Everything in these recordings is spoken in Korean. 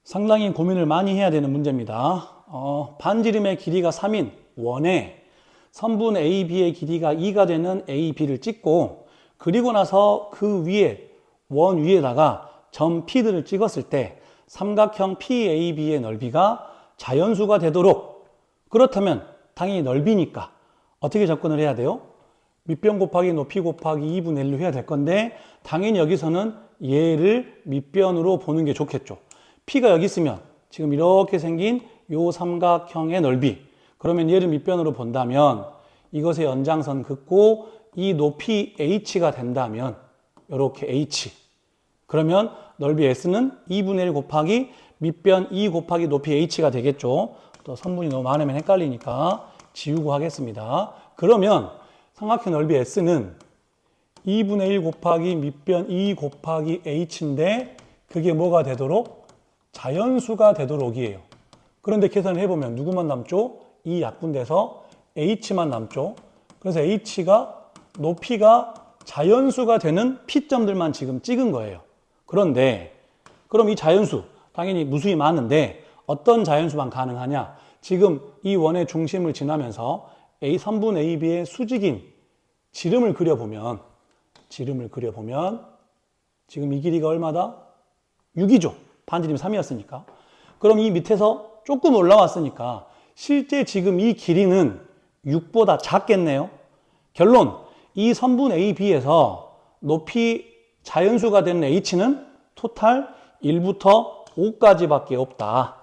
상당히 고민을 많이 해야 되는 문제입니다. 반지름의 길이가 3인 원에 선분 AB의 길이가 2가 되는 AB를 찍고, 그리고 나서 그 위에 원 위에다가 점 P들을 찍었을 때 삼각형 PAB의 넓이가 자연수가 되도록, 그렇다면 당연히 넓이니까 어떻게 접근을 해야 돼요? 밑변 곱하기 높이 곱하기 2분의 1로 해야 될 건데, 당연히 여기서는 얘를 밑변으로 보는 게 좋겠죠. P가 여기 있으면 지금 이렇게 생긴 요 삼각형의 넓이, 그러면 얘를 밑변으로 본다면 이것의 연장선 긋고 이 높이 H가 된다면 이렇게 H, 그러면 넓이 S는 2분의 1 곱하기 밑변 2 곱하기 높이 H가 되겠죠. 또 선분이 너무 많으면 헷갈리니까 지우고 하겠습니다. 그러면 삼각형 넓이 S는 2분의 1 곱하기 밑변 2 곱하기 H인데, 그게 뭐가 되도록? 자연수가 되도록이에요. 그런데 계산을 해보면 누구만 남죠? 이 약분돼서 H만 남죠. 그래서 H가 높이가 자연수가 되는 P점들만 지금 찍은 거예요. 그런데 그럼 이 자연수, 당연히 무수히 많은데 어떤 자연수만 가능하냐? 지금 이 원의 중심을 지나면서 선분 AB의 수직인 지름을 그려보면 지금 이 길이가 얼마다? 6이죠. 반지름이 3이었으니까. 그럼 이 밑에서 조금 올라왔으니까 실제 지금 이 길이는 6보다 작겠네요. 결론, 이 선분 AB에서 높이 자연수가 되는 H는 토탈 1부터 5까지밖에 없다.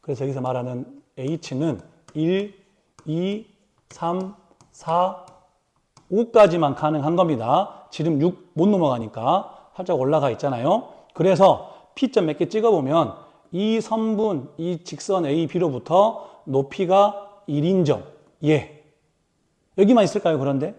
그래서 여기서 말하는 H는 1, 2, 3, 4, 5까지만 가능한 겁니다. 지름 6 못 넘어가니까 살짝 올라가 있잖아요. 그래서 P점 몇 개 찍어보면 이 선분, 이 직선 AB로부터 높이가 1인 점, 여기만 있을까요? 그런데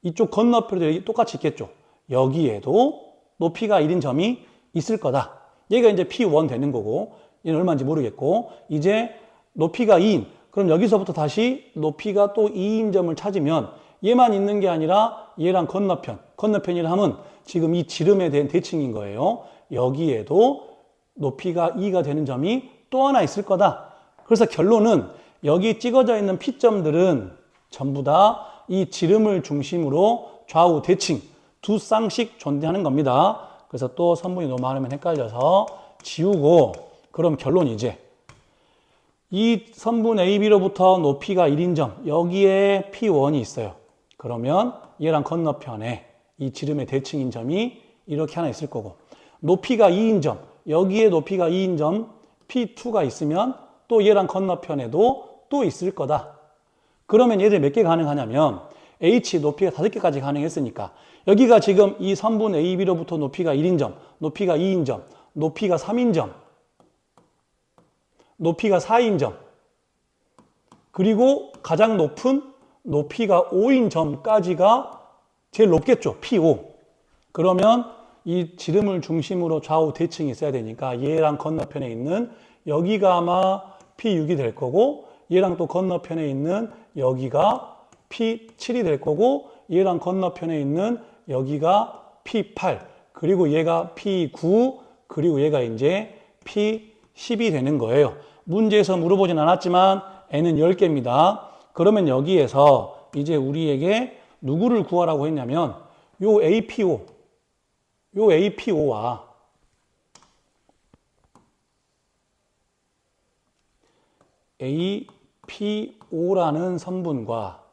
이쪽 건너편도 여기 똑같이 있겠죠. 여기에도 높이가 1인 점이 있을 거다. 얘가 이제 P1 되는 거고, 얘는 얼마인지 모르겠고, 이제 높이가 2인, 그럼 여기서부터 다시 높이가 또 2인 점을 찾으면 얘만 있는 게 아니라 얘랑 건너편이라 하면 지금 이 지름에 대한 대칭인 거예요. 여기에도 높이가 2가 되는 점이 또 하나 있을 거다. 그래서 결론은 여기 찍어져 있는 P점들은 전부 다 이 지름을 중심으로 좌우 대칭 두 쌍씩 존재하는 겁니다. 그래서 또 선분이 너무 많으면 헷갈려서 지우고, 그럼 결론 이제 이 선분 AB로부터 높이가 1인 점, 여기에 P1이 있어요. 그러면 얘랑 건너편에 이 지름의 대칭인 점이 이렇게 하나 있을 거고, 높이가 2인 점, 여기에 높이가 2인 점 P2가 있으면 또 얘랑 건너편에도 또 있을 거다. 그러면 얘들 몇 개 가능하냐면 H 높이가 5개까지 가능했으니까 여기가 지금 이 선분 AB로부터 높이가 1인 점, 높이가 2인 점, 높이가 3인 점, 높이가 4인 점, 그리고 가장 높은 높이가 5인 점까지가 제일 높겠죠. P5. 그러면 이 지름을 중심으로 좌우 대칭이 있어야 되니까 얘랑 건너편에 있는 여기가 아마 P6이 될 거고, 얘랑 또 건너편에 있는 여기가 P7이 될 거고, 얘랑 건너편에 있는 여기가 P8, 그리고 얘가 P9, 그리고 얘가 이제 P10이 되는 거예요. 문제에서 물어보진 않았지만 N은 10개입니다. 그러면 여기에서 이제 우리에게 누구를 구하라고 했냐면 요 APO와 APO라는 선분과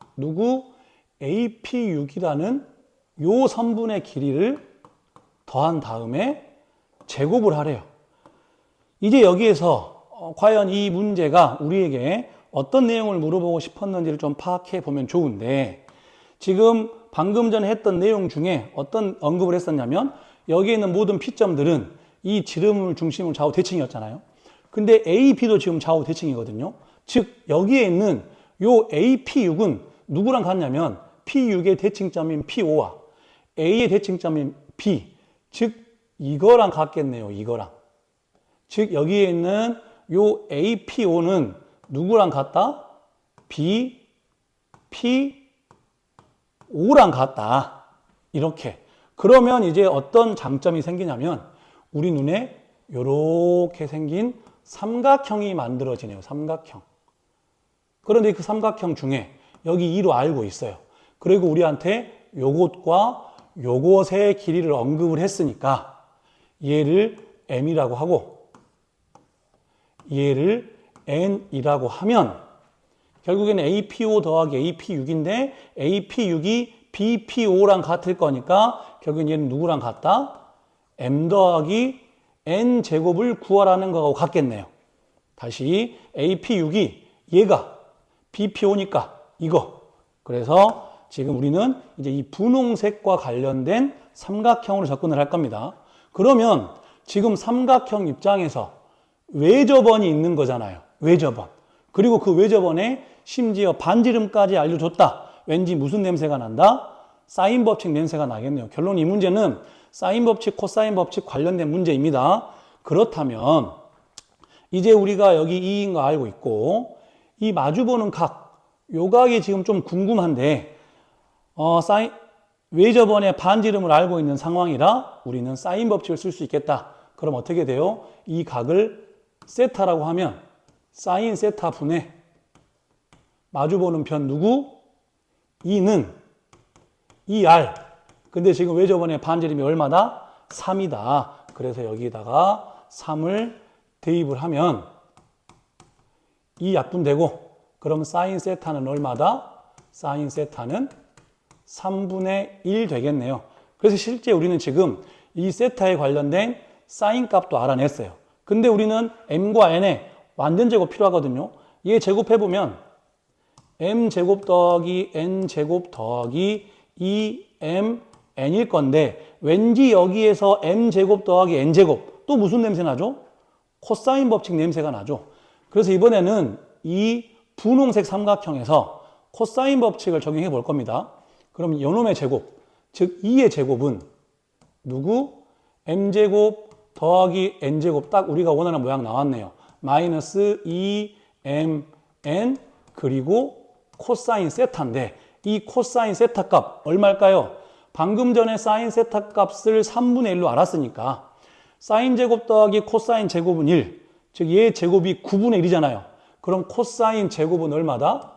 AP6이라는 요 선분의 길이를 더한 다음에 제곱을 하래요. 이제 여기에서 과연 이 문제가 우리에게 어떤 내용을 물어보고 싶었는지를 좀 파악해 보면 좋은데, 지금 방금 전에 했던 내용 중에 어떤 언급을 했었냐면 여기에 있는 모든 P점들은 이 지름을 중심으로 좌우 대칭이었잖아요. 근데 A, B도 지금 좌우 대칭이거든요. 즉 여기에 있는 요 AP6은 누구랑 같냐면 P6의 대칭점인 P5와 A의 대칭점인 B, 즉 이거랑 같겠네요. 이거랑. 즉 여기에 있는 요 APO는 누구랑 같다? B, P5랑 같다. 이렇게. 그러면 이제 어떤 장점이 생기냐면 우리 눈에 이렇게 생긴 삼각형이 만들어지네요. 삼각형. 그런데 그 삼각형 중에 여기 2로 알고 있어요. 그리고 우리한테 요것과 요것의 길이를 언급을 했으니까 얘를 m이라고 하고 얘를 n이라고 하면 결국에는 APO 더하기 AP6인데 AP6이 BPO랑 같을 거니까 결국엔 얘는 누구랑 같다? m 더하기 n제곱을 구하라는 거하고 같겠네요. 다시 AP6이 얘가 BPO니까 이거. 그래서 지금 우리는 이제 이 분홍색과 관련된 삼각형으로 접근을 할 겁니다. 그러면 지금 삼각형 입장에서 외접원이 있는 거잖아요. 외접원. 그리고 그 외접원에 심지어 반지름까지 알려줬다. 왠지 무슨 냄새가 난다? 사인 법칙 냄새가 나겠네요. 결론 이 문제는 사인 법칙, 코사인 법칙 관련된 문제입니다. 그렇다면 이제 우리가 여기 2인 거 알고 있고 이 마주보는 각, 요 각이 지금 좀 궁금한데 외접원의 반지름을 알고 있는 상황이라 우리는 사인 법칙을 쓸 수 있겠다. 그럼 어떻게 돼요? 이 각을 세타라고 하면 사인 세타 분의 마주보는 편 누구? 2는 2R. 근데 지금 외접원의 반지름이 얼마다? 3이다. 그래서 여기다가 3을 대입을 하면 이 약분되고 그럼 사인 세타는 얼마다? 사인 세타는 3분의 1 되겠네요. 그래서 실제 우리는 지금 이 세타에 관련된 사인 값도 알아냈어요. 근데 우리는 m과 n의 완전 제곱 필요하거든요. 얘 제곱해보면 m제곱 더하기 n제곱 더하기 2mn일 건데 왠지 여기에서 m제곱 더하기 n제곱 또 무슨 냄새 나죠? 코사인 법칙 냄새가 나죠. 그래서 이번에는 이 분홍색 삼각형에서 코사인 법칙을 적용해 볼 겁니다. 그럼 요놈의 제곱, 즉 2의 제곱은 누구? m제곱 더하기 n제곱 딱 우리가 원하는 모양 나왔네요. 마이너스 2mn 그리고 코사인 세타인데 이 코사인 세타 값 얼마일까요? 방금 전에 사인 세타 값을 3분의 1로 알았으니까 사인 제곱 더하기 코사인 제곱은 1, 즉 얘 제곱이 9분의 1이잖아요. 그럼 코사인 제곱은 얼마다?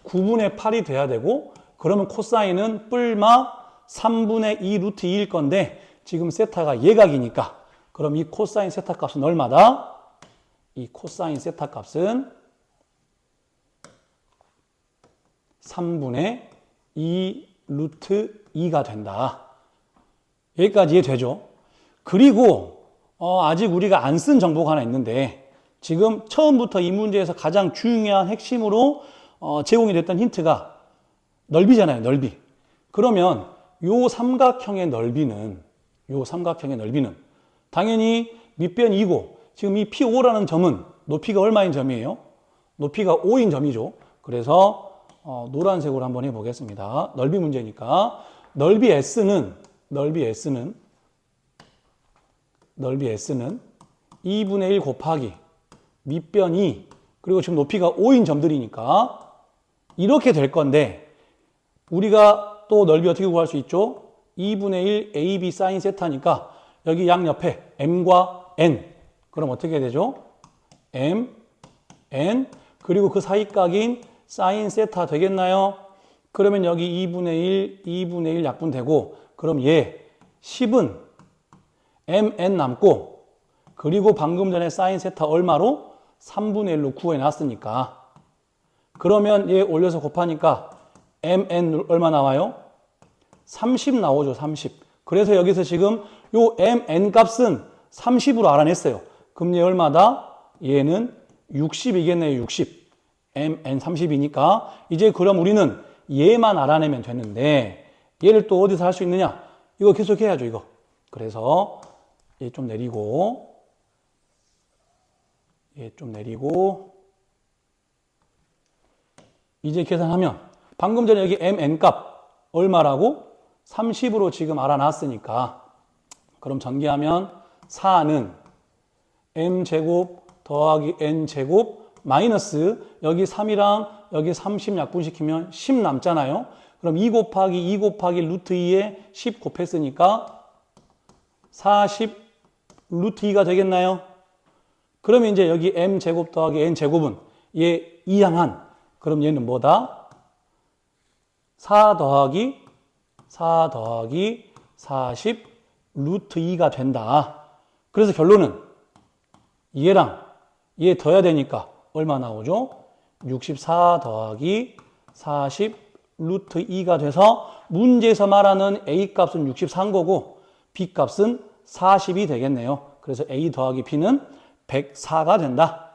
9분의 8이 돼야 되고 그러면 코사인은 뿔마 3분의 2 루트 2일 건데 지금 세타가 예각이니까 그럼 이 코사인 세타 값은 얼마다? 이 코사인 세타 값은 3분의 2 루트 2가 된다. 여기까지 이해되죠? 그리고 아직 우리가 안 쓴 정보가 하나 있는데 지금 처음부터 이 문제에서 가장 중요한 핵심으로 제공이 됐던 힌트가 넓이잖아요. 넓이. 그러면 요 삼각형의 넓이는 당연히 밑변 2고 지금 이 P5라는 점은 높이가 얼마인 점이에요? 높이가 5인 점이죠. 그래서 노란색으로 한번 해보겠습니다. 넓이 문제니까 넓이 S는 2분의 1 곱하기 밑변 2 그리고 지금 높이가 5인 점들이니까 이렇게 될 건데 우리가 또 넓이 어떻게 구할 수 있죠? 2분의 1 AB 사인 세타니까 여기 양옆에 m과 n 그럼 어떻게 되죠? m, n 그리고 그 사이각인 사인 세타 되겠나요? 그러면 여기 2분의 1 약분되고 그럼 얘 10은 mn 남고 그리고 방금 전에 사인 세타 얼마로? 3분의 1로 구해놨으니까 그러면 얘 올려서 곱하니까 mn 얼마 나와요? 30 나오죠. 30. 그래서 여기서 지금 요 mn 값은 30으로 알아냈어요. 그럼 얘 얼마다? 얘는 60이겠네요. 60. mn 30이니까 이제 그럼 우리는 얘만 알아내면 되는데 얘를 또 어디서 할 수 있느냐? 이거 계속 해야죠. 이거. 그래서 얘 좀 내리고 이제 계산하면 방금 전에 여기 mn 값 얼마라고? 30으로 지금 알아놨으니까 그럼 전개하면 4는 m제곱 더하기 n제곱 마이너스 여기 3이랑 여기 30 약분시키면 10 남잖아요. 그럼 2 곱하기 루트 2에 10 곱했으니까 40 루트 2가 되겠나요? 그러면 이제 여기 m제곱 더하기 n제곱은 얘 이항한, 그럼 얘는 뭐다? 4 더하기 40 루트 2가 된다. 그래서 결론은 얘랑 얘 더해야 되니까 얼마 나오죠? 64 더하기 40 루트 2가 돼서 문제에서 말하는 A 값은 64인 거고 B 값은 40이 되겠네요. 그래서 A 더하기 B는 104가 된다.